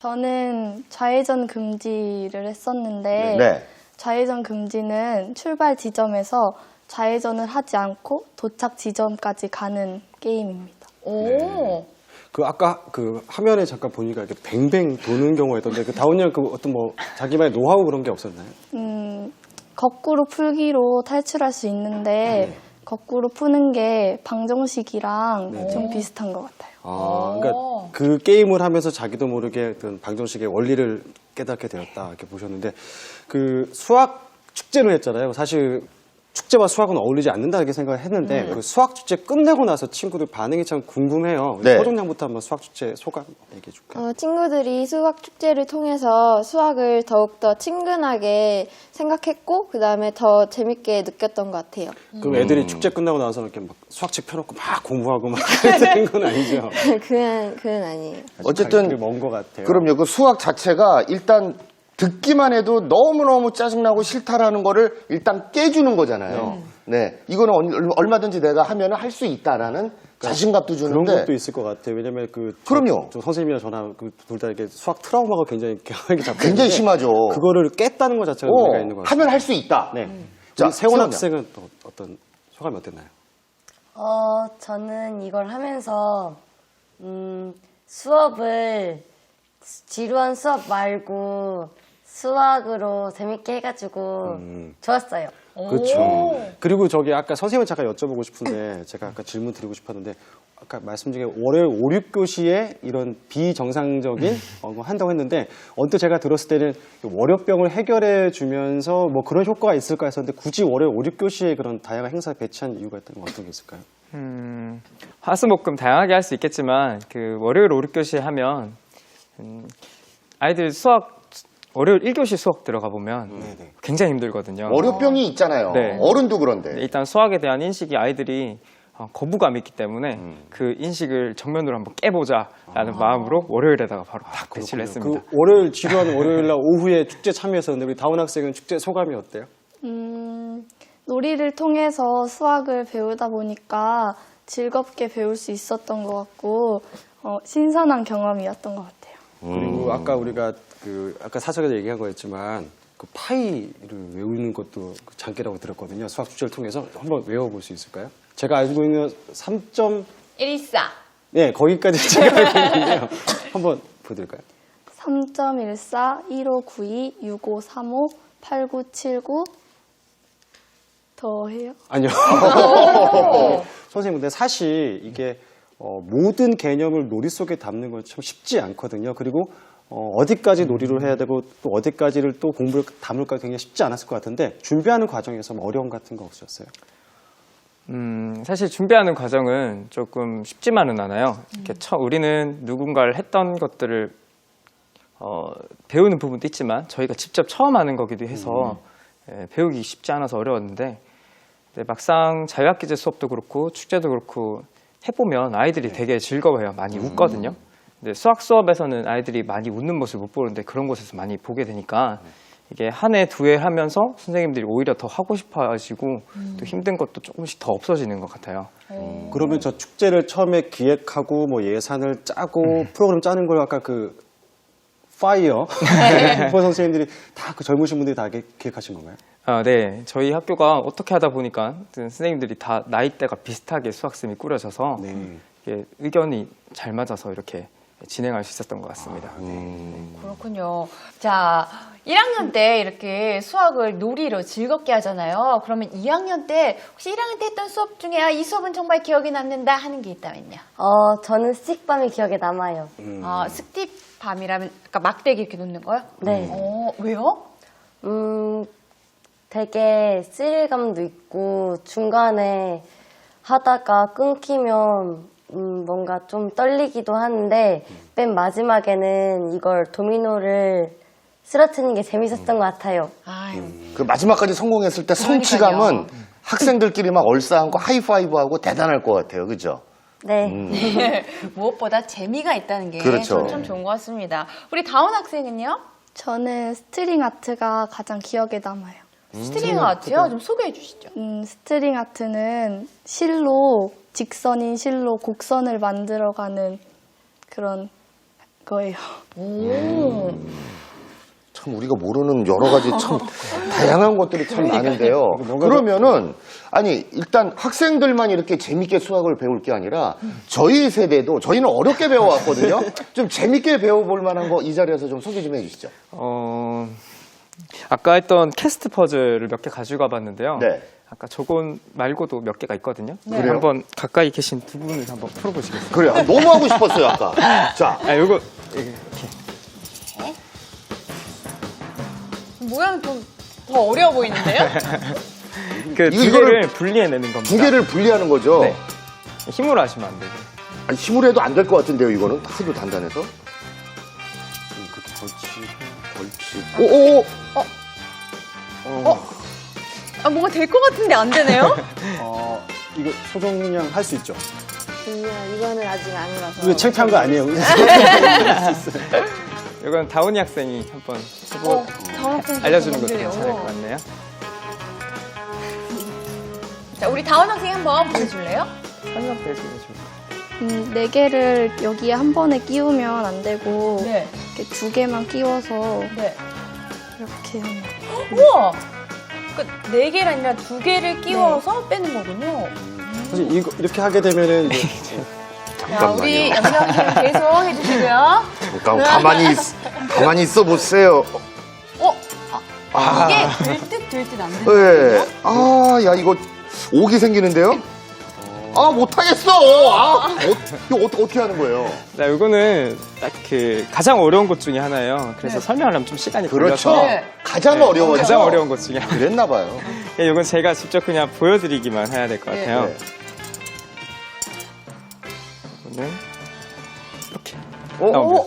저는 좌회전 금지를 했었는데 네. 좌회전 금지는 출발 지점에서 좌회전을 하지 않고 도착 지점까지 가는 게임입니다. 오. 그 아까 그 화면에 잠깐 보니까 이렇게 뱅뱅 도는 경우가 있던데 그 다운 양 그 어떤 뭐 자기만의 노하우 그런 게 없었나요? 거꾸로 풀기로 탈출할 수 있는데 거꾸로 푸는 게 방정식이랑 좀 비슷한 것 같아요. 아, 그러니까 그 게임을 하면서 자기도 모르게 어떤 방정식의 원리를 깨닫게 되었다 이렇게 보셨는데 그 수학 축제를 했잖아요. 사실 축제와 수학은 어울리지 않는다 이렇게 생각을 했는데 그 수학 축제 끝내고 나서 친구들 반응이 참 궁금해요. 네. 서종양부터 한번 수학 축제 소감 얘기해 줄까요? 친구들이 수학 축제를 통해서 수학을 더욱더 친근하게 생각했고 그 다음에 더 재밌게 느꼈던 것 같아요. 그럼 애들이 축제 끝나고 나서 이렇게 막 수학책 펴놓고 막 공부하고 막 그런 건 아니죠? 그건 아니에요. 어쨌든 먼것 같아요. 그럼요. 그 수학 자체가 일단 듣기만 해도 너무너무 짜증나고 싫다라는 거를 일단 깨주는 거잖아요. 네. 이거는 얼마든지 내가 하면 할 수 있다라는 자신감도 주는데. 그런 것도 있을 것 같아요. 왜냐면 그럼요. 저 선생님이랑 저랑 둘 다 이렇게 수학 트라우마가 굉장히 강하게 잡혀 굉장히 있는데 심하죠. 그거를 깼다는 것 자체가 의미가 있는 것 같아요. 하면 할 수 있다. 네. 자, 우리 세원 세원 학생은 또 어떤 소감이 어땠나요? 저는 이걸 하면서, 수업을, 지루한 수업 말고 수학으로 재밌게 해가지고 좋았어요. 그렇죠. 그리고 저기 아까 선생님 잠깐 여쭤보고 싶은데 제가 아까 질문 드리고 싶었는데 아까 말씀 중에 월요일 5, 6교시에 이런 비정상적인 거 한다고 했는데 언뜻 제가 들었을 때는 월요병을 해결해 주면서 뭐 그런 효과가 있을까 했었는데 굳이 월요일 5, 6교시에 그런 다양한 행사 배치한 이유가 있다면 어떤 게 있을까요? 화수목금 다양하게 할 수 있겠지만 그 월요일 5, 6교시 하면 아이들 월요일 1교시 수업 들어가 보면 굉장히 힘들거든요. 월요병이 있잖아요. 네. 어른도 그런데. 일단 수학에 대한 인식이 아이들이 거부감이 있기 때문에 그 인식을 정면으로 한번 깨보자라는 마음으로 월요일에다가 바로 딱 배치를 했습니다. 그 월요일 지루한 월요일 날 오후에 축제 참여했었는데 우리 다운 학생은 축제 소감이 어때요? 놀이를 통해서 수학을 배우다 보니까 즐겁게 배울 수 있었던 것 같고 신선한 경험이었던 것 같아요. 그리고 아까 우리가 아까 사석에서 얘기한 거였지만 그 파이를 외우는 것도 그 장기라고 들었거든요. 수학 축제를 통해서 한번 외워볼 수 있을까요? 제가 알고 있는 3점 114. 네 거기까지 제가 알고 있는데요. 한번 보여드릴까요? 3.14, 1592, 6535, 8979 더 해요? 아니요. 선생님 근데 사실 이게 모든 개념을 놀이 속에 담는 건 참 쉽지 않거든요. 그리고 어디까지 놀이를 해야 되고 또 어디까지를 또 공부를 담을까 굉장히 쉽지 않았을 것 같은데 준비하는 과정에서 뭐 어려움 같은 거 없으셨어요? 사실 준비하는 과정은 조금 쉽지만은 않아요. 이렇게 우리는 누군가를 했던 것들을 배우는 부분도 있지만 저희가 직접 처음 하는 거기도 해서 배우기 쉽지 않아서 어려웠는데 막상 자유학기제 수업도 그렇고 축제도 그렇고 해보면 아이들이 되게 즐거워해요. 많이 웃거든요. 근데 수학 수업에서는 아이들이 많이 웃는 모습을 못 보는데 그런 곳에서 많이 보게 되니까 이게 한 해, 두 해 하면서 선생님들이 오히려 더 하고 싶어 하시고 또 힘든 것도 조금씩 더 없어지는 것 같아요. 그러면 저 축제를 처음에 기획하고 뭐 예산을 짜고 프로그램 짜는 걸 아까 그 파이어 부모 선생님들이 다 그 젊으신 분들이 다 기획하신 건가요? 네. 저희 학교가 어떻게 하다 보니까 선생님들이 다 나이대가 비슷하게 수학쌤이 꾸려져서 이게 의견이 잘 맞아서 이렇게 진행할 수 있었던 것 같습니다. 그렇군요. 자, 1학년 때 이렇게 수학을 놀이로 즐겁게 하잖아요. 그러면 2학년 때 혹시 1학년 때 했던 수업 중에 이 수업은 정말 기억에 남는다 하는 게 있다면요? 저는 스틱밤이 기억에 남아요. 스틱밤이라면 아까 막대기 이렇게 놓는 거요? 네. 왜요? 되게 스릴감도 있고 중간에 하다가 끊기면 뭔가 좀 떨리기도 하는데 맨 마지막에는 이걸 도미노를 쓰러뜨리는 게 재밌었던 것 같아요. 아유. 그 마지막까지 성공했을 때 성취감은 학생들끼리 막 얼싸안고 하이파이브하고 대단할 것 같아요. 그죠? 네. 무엇보다 재미가 있다는 게 그렇죠. 참 좋은 것 같습니다. 우리 다운 학생은요? 저는 스트링 아트가 가장 기억에 남아요. 스트링 아트요? 좀 소개해 주시죠. 스트링 아트는 실로 직선인 실로 곡선을 만들어가는 그런 거예요. 참 우리가 모르는 여러 가지 참 다양한 것들이 참 많은데요. 그러면은 아니 일단 학생들만 이렇게 재밌게 수학을 배울 게 아니라 저희 세대도 저희는 어렵게 배워왔거든요. 좀 재밌게 배워볼 만한 거 이 자리에서 좀 소개 좀 해주시죠. 아까 했던 캐스트 퍼즐을 몇 개 가지고 가봤는데요. 네. 아까 저건 말고도 몇 개가 있거든요. 그래요? 한번 가까이 계신 두 분을 한번 풀어보시겠어요? 그래요. 너무 하고 싶었어요 아까. 자, 요거 모양 좀 더 어려워 보이는데요? 그 두 이거를 개를 분리해내는 겁니다. 두 개를 분리하는 거죠. 네. 힘으로 하시면 안 돼요. 아니, 힘으로 해도 안 될 것 같은데요. 이거는 하도 단단해서. 그렇게 벌칙. 걸치. 오오. 아, 뭔가 될 것 같은데 안 되네요? 이거 소정량 할 수 있죠. 이거는 아직 아니라서. 이거 창피한 거 아니에요. 이건 다운이 학생이 한번 해보 알려주는 것도 괜찮을 것 같네요. 자, 우리 다원 학생이 한번 보여줄래요? 설명도 해주면 좋을 4개를 여기에 한 번에 끼우면 안 되고 네. 이렇게 2개만 끼워서 네. 이렇게 하면 우와! 그 4개가 아니라 2개를 끼워서 빼는 거군요. 사실 이거 이렇게 하게 되면은 이제 자, 우리 양명님 계속 해주시고요. 잠깐 가만히 있어 보세요. 이게 될 듯 안 될 듯. 네. 아, 야 이거 오기 생기는데요? 아 못하겠어. 이거 어떻게 하는 거예요? 자, 이거는 딱 그 가장 어려운 것 중에 하나예요. 그래서 설명하려면 좀 시간이 그렇죠. 걸려서 네. 가장 어려워요. 가장 어려운 것 중에 하나. 그랬나 봐요. 이건 제가 직접 그냥 보여드리기만 해야 될 것 네. 같아요. 네. 이거는 이렇게 어? 나옵니다.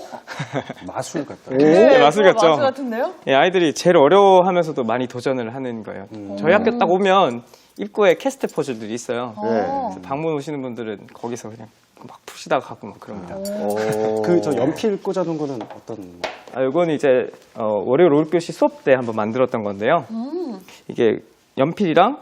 마술 같다. 네, 마술 같죠? 마술 같은데요? 예, 아이들이 제일 어려워하면서도 많이 도전을 하는 거예요. 저희 학교 딱 오면 입구에 캐스트 퍼즐들이 있어요. 네. 그래서 방문 오시는 분들은 거기서 그냥 막 푸시다가 가고 막 그럽니다. 그 저 연필 꽂아놓은 거는 어떤? 이건 이제 월요일 5교시 수업 때 한번 만들었던 건데요. 이게 연필이랑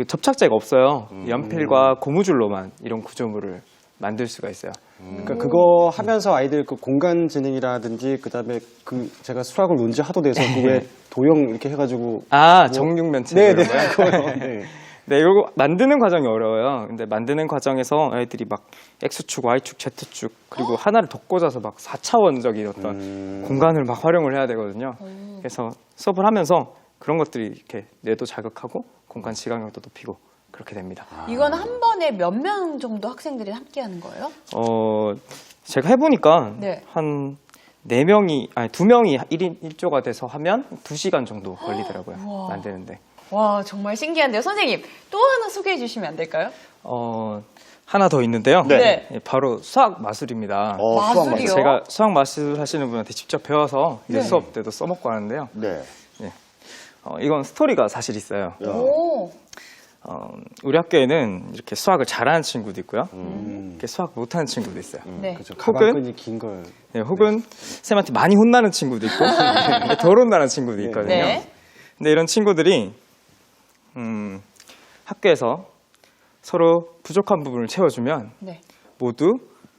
접착제가 없어요. 연필과 고무줄로만 이런 구조물을 만들 수가 있어요. 그러니까 그거 하면서 아이들 그 공간 지능이라든지 그다음에 그 제가 수학을 논지 하도 돼서 그왜 도형 이렇게 해가지고 정육면체. 네네 이런 거요? 그거요. 네. 네, 이거 만드는 과정이 어려워요. 근데 만드는 과정에서 아이들이 막 X축, Y축, Z축 그리고 하나를 더 꽂아서 막 4차원적인 어떤 공간을 막 활용을 해야 되거든요. 그래서 수업을 하면서 그런 것들이 이렇게 뇌도 자극하고 공간 지각력도 높이고 그렇게 됩니다. 이건 한 번에 몇 명 정도 학생들이 함께 하는 거예요? 제가 해보니까 네. 한 2명이 1인 1조가 돼서 하면 2시간 정도 걸리더라고요. 만드는데. 와, 정말 신기한데요. 선생님, 또 하나 소개해 주시면 안 될까요? 하나 더 있는데요. 네. 예, 바로 수학 마술입니다. 수학 마술이요? 제가 수학 마술 하시는 분한테 직접 배워서 이제 네. 수업 때도 써먹고 하는데요. 네. 이건 스토리가 사실 있어요. 오. 우리 학교에는 이렇게 수학을 잘하는 친구도 있고요. 이렇게 수학 못하는 친구도 있어요. 네. 그죠. 혹은- 가방끈이 긴 걸. 네, 혹은 쌤한테 많이 혼나는 친구도 있고 덜 혼나는 친구도 있거든요. 네. 근데 이런 친구들이 학교에서 서로 부족한 부분을 채워주면 네. 모두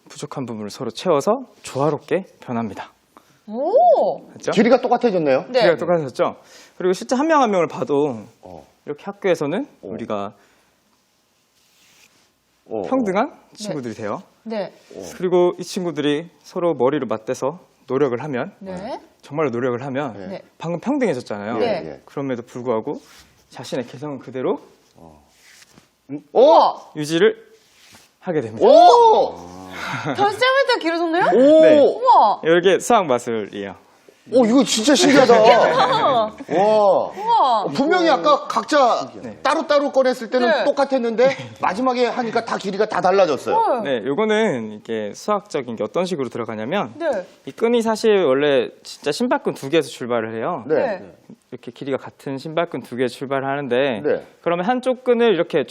부족한 부분을 서로 채워서 조화롭게 변합니다. 오. 맞죠? 길이가 똑같아졌네요. 네. 길이가 똑같았죠? 그리고 실제 한 명 한 명을 봐도 이렇게 학교에서는 우리가 평등한 친구들이 돼요. 네. 그리고 이 친구들이 서로 머리를 맞대서 노력을 하면 네. 정말로 노력을 하면 네. 방금 평등해졌잖아요. 네. 예. 그럼에도 불구하고 자신의 개성은 그대로 유지를 하게 됩니다. 오! 더 쌤한테 길어졌네요? 오! 네. 우와. 이게 수학 마술이에요. 오, 이거 진짜 신기하다. 와. 우와. 분명히 아까 각자 따로따로 꺼냈을 때는 네. 똑같았는데 마지막에 하니까 다 길이가 다 달라졌어요. 네, 요거는 이게 수학적인 게 어떤 식으로 들어가냐면 네. 이 끈이 사실 원래 진짜 신발끈 2개에서 출발을 해요. 네. 네. 이렇게 길이가 같은 신발끈 2개 출발을 하는데 네. 그러면 한쪽 끈을 이렇게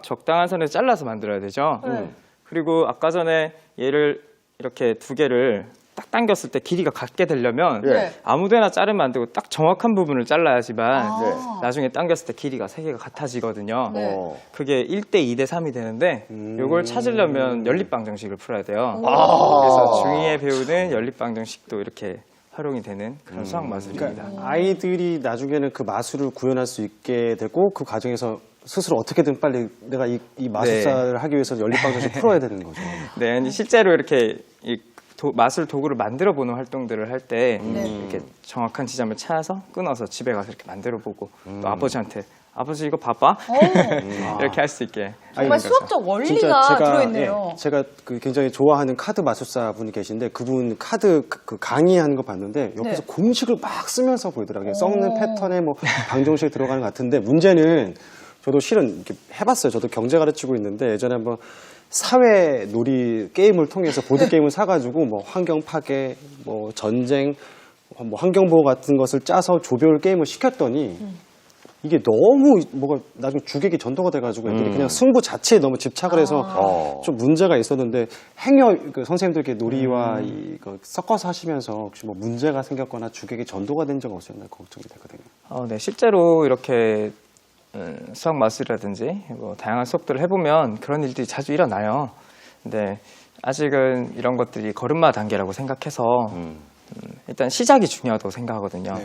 적당한 선에서 잘라서 만들어야 되죠. 네. 그리고 아까 전에 얘를 이렇게 2개를 딱 당겼을 때 길이가 같게 되려면 네. 아무데나 자르면 안 되고 딱 정확한 부분을 잘라야지만 네. 나중에 당겼을 때 길이가 세 개가 같아지거든요. 네. 그게 1대 2대 3이 되는데 이걸 찾으려면 연립방정식을 풀어야 돼요. 아. 그래서 중2에 배우는 연립방정식도 이렇게 활용이 되는 그런 수학 마술입니다. 그러니까 아이들이 나중에는 그 마술을 구현할 수 있게 되고 그 과정에서 스스로 어떻게든 빨리 내가 이 마술사를 하기 위해서 연립방정식 풀어야 되는 거죠. 네, 실제로 이렇게 마술 도구를 만들어 보는 활동들을 할 때 이렇게 정확한 지점을 찾아서 끊어서 집에 가서 이렇게 만들어 보고 또 아버지한테 아버지 이거 봐봐 이렇게 할 수 있게 정말 수학적 원리가 들어있네요. 제가 그 굉장히 좋아하는 카드 마술사 분이 계신데 그분 카드 그 강의하는 거 봤는데 옆에서 공식을 막 쓰면서 보이더라고요. 썩는 패턴에 뭐 방정식이 들어가는 것 같은데 문제는 저도 실은 이렇게 해봤어요. 저도 경제 가르치고 있는데 예전에 한번 사회 놀이 게임을 통해서 보드 게임을 사가지고 뭐 환경 파괴, 뭐 전쟁, 뭐 환경 보호 같은 것을 짜서 조별 게임을 시켰더니 이게 너무 뭐가 나중에 주객이 전도가 돼가지고 애들이 그냥 승부 자체에 너무 집착을 해서 좀 문제가 있었는데 행여 그 선생님들 이렇게 놀이와 이거 섞어서 하시면서 혹시 뭐 문제가 생겼거나 주객이 전도가 된 적 없었나요? 걱정이 되거든요. 네, 실제로 이렇게 수학 마술이라든지 뭐 다양한 수업들을 해보면 그런 일들이 자주 일어나요. 근데 아직은 이런 것들이 걸음마 단계라고 생각해서 일단 시작이 중요하다고 생각하거든요.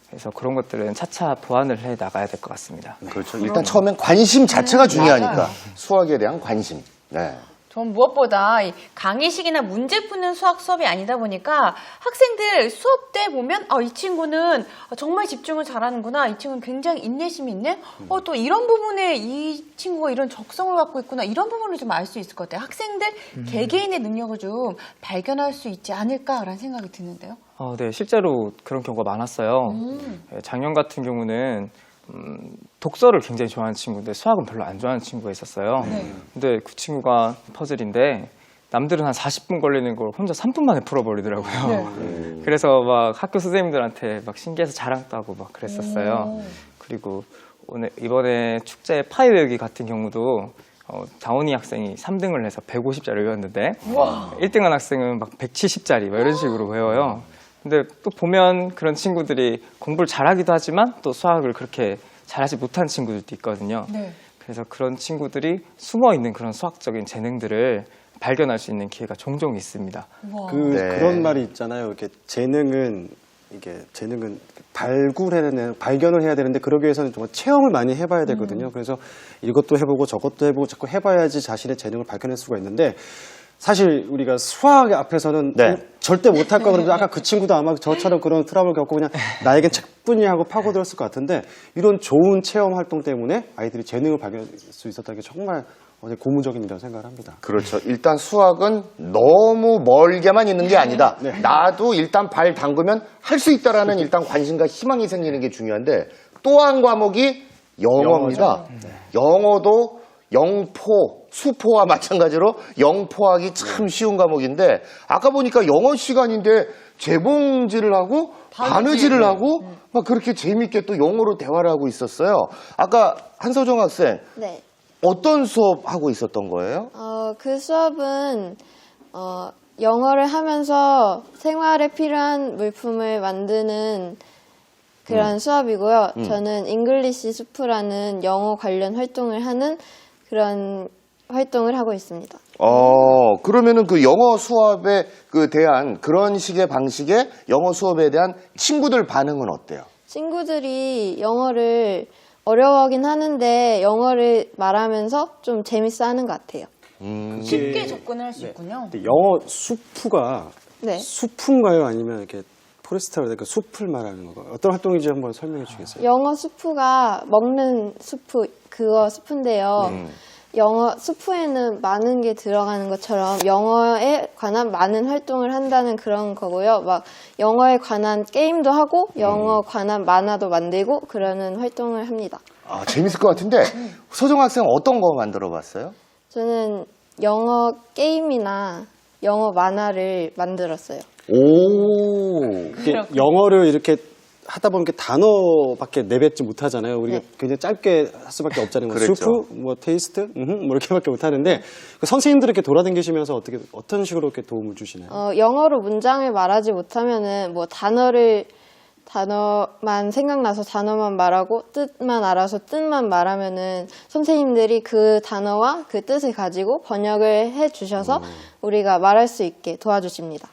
그래서 그런 것들은 차차 보완을 해 나가야 될 것 같습니다. 그렇죠. 일단 처음엔 관심 자체가 중요하니까 수학에 대한 관심. 네. 전 무엇보다 이 강의식이나 문제 푸는 수학 수업이 아니다 보니까 학생들 수업 때 보면 이 친구는 정말 집중을 잘하는구나. 이 친구는 굉장히 인내심이 있네. 또 이런 부분에 이 친구가 이런 적성을 갖고 있구나. 이런 부분을 좀 알 수 있을 것 같아요. 학생들 개개인의 능력을 좀 발견할 수 있지 않을까라는 생각이 드는데요. 네, 실제로 그런 경우가 많았어요. 작년 같은 경우는 독서를 굉장히 좋아하는 친구인데 수학은 별로 안 좋아하는 친구가 있었어요. 근데 그 친구가 퍼즐인데 남들은 한 40분 걸리는 걸 혼자 3분 만에 풀어버리더라고요. 그래서 막 학교 선생님들한테 막 신기해서 자랑도 하고 막 그랬었어요. 그리고 이번에 축제 파이 외우기 같은 경우도 다운이 학생이 3등을 해서 150자리 외웠는데 1등한 학생은 막 170자리 이런 식으로 외워요. 근데 또 보면 그런 친구들이 공부를 잘하기도 하지만 또 수학을 그렇게 잘하지 못한 친구들도 있거든요. 그래서 그런 친구들이 숨어있는 그런 수학적인 재능들을 발견할 수 있는 기회가 종종 있습니다. 그런 말이 있잖아요. 이렇게 재능은 발견을 해야 되는데 그러기 위해서는 정말 체험을 많이 해봐야 되거든요. 그래서 이것도 해보고 저것도 해보고 자꾸 해봐야지 자신의 재능을 발견할 수가 있는데 사실 우리가 수학 앞에서는 절대 못할 거 그러면 아까 그 친구도 아마 저처럼 그런 트러블을 겪고 그냥 나에겐 책뿐이야 하고 파고들었을 것 같은데 이런 좋은 체험 활동 때문에 아이들이 재능을 발견할 수 있었다는 게 정말 고무적인 일이라고 생각을 합니다. 그렇죠. 일단 수학은 너무 멀게만 있는 게 아니다. 나도 일단 발 담그면 할 수 있다라는 일단 관심과 희망이 생기는 게 중요한데 또 한 과목이 영어입니다. 영어도 영포, 수포와 마찬가지로 영포하기 참 쉬운 과목인데 아까 보니까 영어 시간인데 재봉질을 하고 바느질을 하고 막 그렇게 재밌게 또 영어로 대화를 하고 있었어요. 아까 한서정 학생 네. 어떤 수업 하고 있었던 거예요? 그 수업은 영어를 하면서 생활에 필요한 물품을 만드는 그런 수업이고요. 저는 잉글리시 수프라는 영어 관련 활동을 하는 그런 활동을 하고 있습니다. 그러면은 그 영어 수업에 대한 그런 식의 방식의 영어 수업에 대한 친구들 반응은 어때요? 친구들이 영어를 어려워하긴 하는데 영어를 말하면서 좀 재밌어 하는 것 같아요. 쉽게 접근을 할 수 있군요. 근데 영어 수프가 네. 수프인가요? 아니면 이렇게 포레스트라 그 숲을 말하는 건가요? 어떤 활동인지 한번 설명해 주시겠어요? 영어 수프가 먹는 수프, 그거 수프인데요. 영어 수프에는 많은 게 들어가는 것처럼 영어에 관한 많은 활동을 한다는 그런 거고요. 막 영어에 관한 게임도 하고 영어 관한 만화도 만들고 그러는 활동을 합니다. 재밌을 것 같은데 서정 학생 어떤 거 만들어 봤어요? 저는 영어 게임이나 영어 만화를 만들었어요. 오. 영어를 이렇게 하다 보면 이렇게 단어밖에 내뱉지 못하잖아요. 우리가 네. 굉장히 짧게 할 수밖에 없잖아요. 뭐 그렇죠. 수프, 뭐 테이스트, 뭐 이렇게밖에 못하는데 그 선생님들 이렇게 돌아다니시면서 어떤 식으로 이렇게 도움을 주시나요? 영어로 문장을 말하지 못하면은 뭐 단어만 생각나서 단어만 말하고 뜻만 알아서 뜻만 말하면은 선생님들이 그 단어와 그 뜻을 가지고 번역을 해 주셔서 우리가 말할 수 있게 도와주십니다.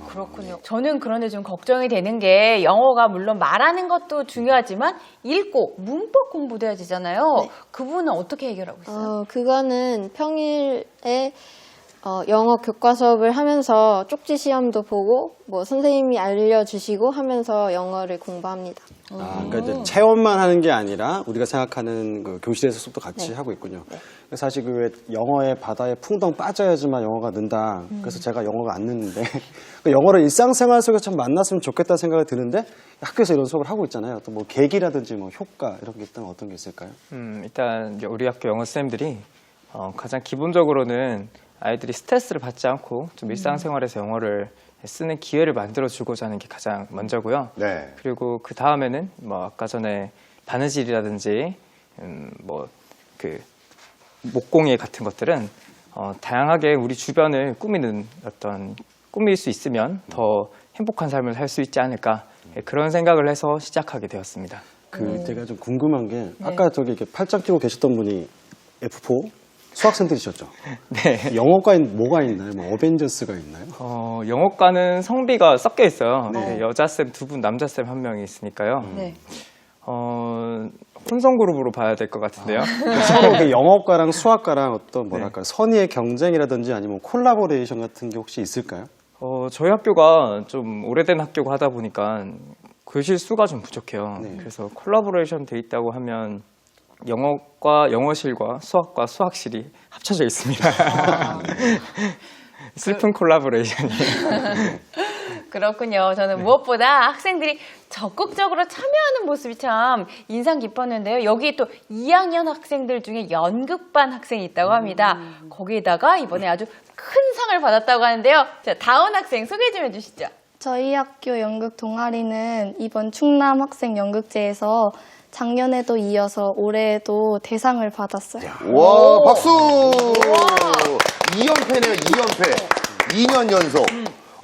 그렇군요. 저는 그런데 좀 걱정이 되는 게 영어가 물론 말하는 것도 중요하지만 읽고 문법 공부도 해야 되잖아요. 그 부분은 어떻게 해결하고 있어요? 그거는 평일에 영어 교과 수업을 하면서 쪽지 시험도 보고 뭐 선생님이 알려주시고 하면서 영어를 공부합니다. 그러니까 이제 체험만 하는 게 아니라 우리가 생각하는 그 교실에서 수업도 같이 하고 있군요. 사실 그 왜 영어의 바다에 풍덩 빠져야지만 영어가 는다. 그래서 제가 영어가 안 느는데 그 영어를 일상생활 속에서 참 만났으면 좋겠다 생각이 드는데 학교에서 이런 수업을 하고 있잖아요. 또 뭐 계기라든지 뭐 효과 이런 게 있다면 어떤 게 있을까요? 일단 이제 우리 학교 영어 쌤들이 가장 기본적으로는 아이들이 스트레스를 받지 않고 좀 일상생활에서 영어를 쓰는 기회를 만들어주고자 하는 게 가장 먼저고요. 네. 그리고 그 다음에는 뭐 아까 전에 바느질이라든지 뭐 그 목공예 같은 것들은 다양하게 우리 주변을 꾸밀 수 있으면 더 행복한 삶을 살 수 있지 않을까 그런 생각을 해서 시작하게 되었습니다. 제가 좀 궁금한 게 아까 저기 이렇게 팔짱 끼고 계셨던 분이 F4 수학생들이셨죠? 네. 영어과엔 뭐가 있나요? 뭐 어벤져스가 있나요? 영어과는 성비가 섞여 있어요. 네. 여자쌤 2분, 남자쌤 1명이 있으니까요. 네. 혼성 그룹으로 봐야 될 것 같은데요. 서로 그 영어과랑 수학과랑 어떤 뭐랄까 선의의 경쟁이라든지 아니면 콜라보레이션 같은 게 혹시 있을까요? 저희 학교가 좀 오래된 학교고 하다 보니까 교실 수가 좀 부족해요. 네. 그래서 콜라보레이션 돼 있다고 하면 영어과 영어실과 수학과 수학실이 합쳐져 있습니다. 슬픈 콜라보레이션이에요. 그렇군요. 저는 무엇보다 학생들이 적극적으로 참여하는 모습이 참 인상 깊었는데요. 여기 또 2학년 학생들 중에 연극반 학생이 있다고 합니다. 거기에다가 이번에 아주 큰 상을 받았다고 하는데요. 자, 다운 학생 소개 좀 해주시죠. 저희 학교 연극 동아리는 이번 충남 학생 연극제에서 작년에도 이어서 올해에도 대상을 받았어요. 와, 박수! 2연패네요, 2연패. 2년 연속.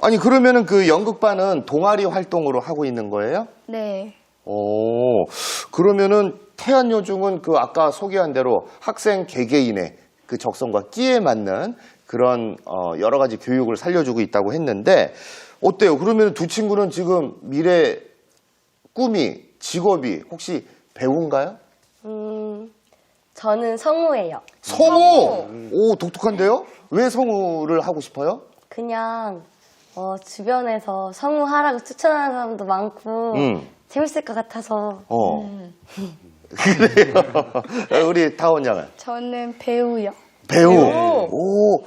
아니, 그러면은 그 연극반은 동아리 활동으로 하고 있는 거예요? 네. 오, 그러면은 태안요중은 그 아까 소개한 대로 학생 개개인의 그 적성과 끼에 맞는 그런 여러 가지 교육을 살려주고 있다고 했는데 어때요? 그러면 두 친구는 지금 미래 꿈이 직업이 혹시 배우인가요? 저는 성우예요. 성우! 오, 독특한데요? 왜 성우를 하고 싶어요? 그냥 주변에서 성우하라고 추천하는 사람도 많고 재밌을 것 같아서 그래요. 우리 다원 양은? 저는 배우요. 배우. 오,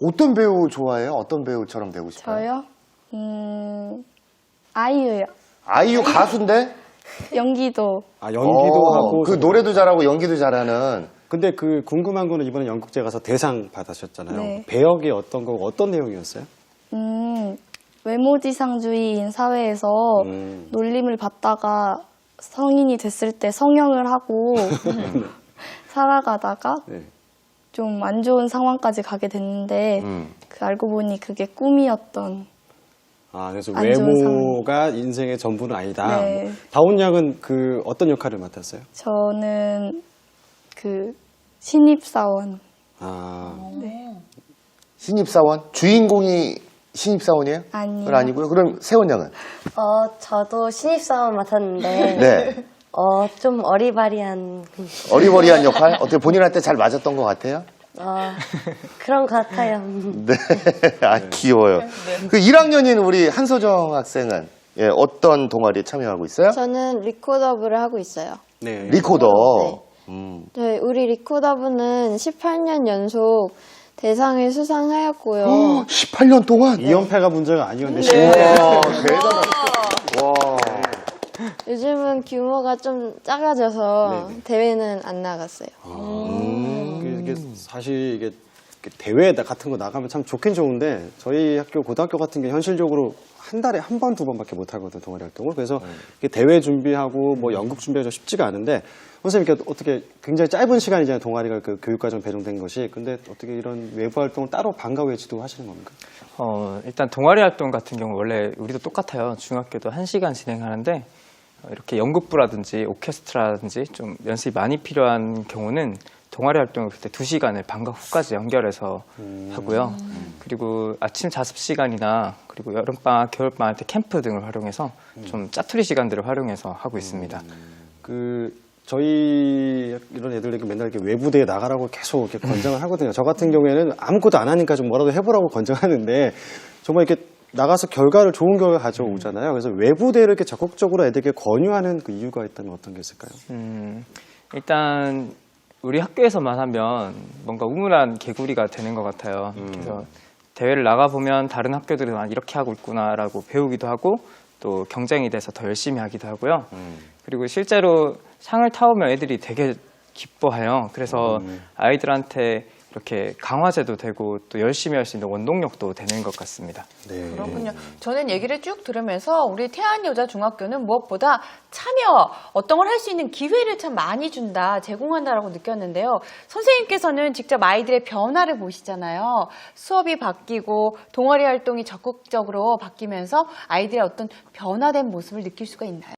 어떤 배우 좋아해요? 어떤 배우처럼 되고 싶어요? 저요? 아이유요. 아이유 가수인데? 연기도. 연기도 하고 그 노래도 잘하고 연기도 잘하는. 근데 그 궁금한 거는 이번에 연극제 가서 대상 받으셨잖아요. 네. 배역이 어떤 거고 어떤 내용이었어요? 외모지상주의인 사회에서 놀림을 받다가 성인이 됐을 때 성형을 하고 살아가다가 네. 좀 안 좋은 상황까지 가게 됐는데 그 알고 보니 그게 꿈이었던. 그래서 안 좋은 외모가 인생의 전부는 아니다. 네. 다운 양은 그 어떤 역할을 맡았어요? 저는 그 신입사원. 신입사원? 주인공이 신입사원이에요? 아니요. 그건 아니고요. 그럼 세원 양은? 저도 신입사원 맡았는데 네. 좀 어리바리한 어리버리한 역할? 어떻게 본인한테 잘 맞았던 것 같아요? 그런 것 같아요. 네. 아, 귀여워요. 그 1학년인 우리 한소정 학생은 어떤 동아리에 참여하고 있어요? 저는 리코더부를 하고 있어요. 네. 리코더. 네, 우리 리코더부는 18년 연속 대상을 수상하였고요. 18년 동안? 2연패가 문제가 아니었는데 와, 대단하다. 와. 요즘은 규모가 좀 작아져서 대회는 안 나갔어요. 이게 사실 이게 대회 같은 거 나가면 참 좋긴 좋은데 저희 학교 고등학교 같은 게 현실적으로 한 달에 한 번, 두 번밖에 못 하거든요, 동아리 활동을. 그래서 이게 대회 준비하고 뭐 연극 준비하기 쉽지가 않은데, 선생님, 이렇게 어떻게 굉장히 짧은 시간이잖아요, 동아리가 그 교육과정 배정된 것이. 근데 어떻게 이런 외부 활동을 따로 방과 후에 지도하시는 겁니까? 일단 동아리 활동 같은 경우 원래 우리도 똑같아요. 중학교도 1시간 진행하는데 이렇게 연극부라든지 오케스트라라든지 좀 연습이 많이 필요한 경우는 동아리 활동을 그때 2시간을 방과 후까지 연결해서 하고요. 그리고 아침 자습 시간이나 그리고 여름방학, 겨울방학 때 캠프 등을 활용해서 좀 짜투리 시간들을 활용해서 하고 있습니다. 저희 이런 애들에게 맨날 이렇게 외부대에 나가라고 계속 이렇게 권장을 하거든요. 저 같은 경우에는 아무것도 안 하니까 좀 뭐라도 해보라고 권장하는데, 정말 이렇게 나가서 좋은 결과 가져오잖아요. 그래서 외부대를 이렇게 적극적으로 애들에게 권유하는 그 이유가 있다면 어떤 게 있을까요? 일단 우리 학교에서만 하면 뭔가 우물한 개구리가 되는 것 같아요. 그래서 대회를 나가보면 다른 학교들은 이렇게 하고 있구나라고 배우기도 하고 또 경쟁이 돼서 더 열심히 하기도 하고요. 그리고 실제로 상을 타오면 애들이 되게 기뻐해요. 그래서 아이들한테 이렇게 강화제도 되고 또 열심히 할 수 있는 원동력도 되는 것 같습니다. 네. 그렇군요. 저는 얘기를 쭉 들으면서 우리 태안여자중학교는 무엇보다 참여, 어떤 걸 할 수 있는 기회를 참 많이 준다, 제공한다라고 느꼈는데요. 선생님께서는 직접 아이들의 변화를 보시잖아요. 수업이 바뀌고 동아리 활동이 적극적으로 바뀌면서 아이들의 어떤 변화된 모습을 느낄 수가 있나요?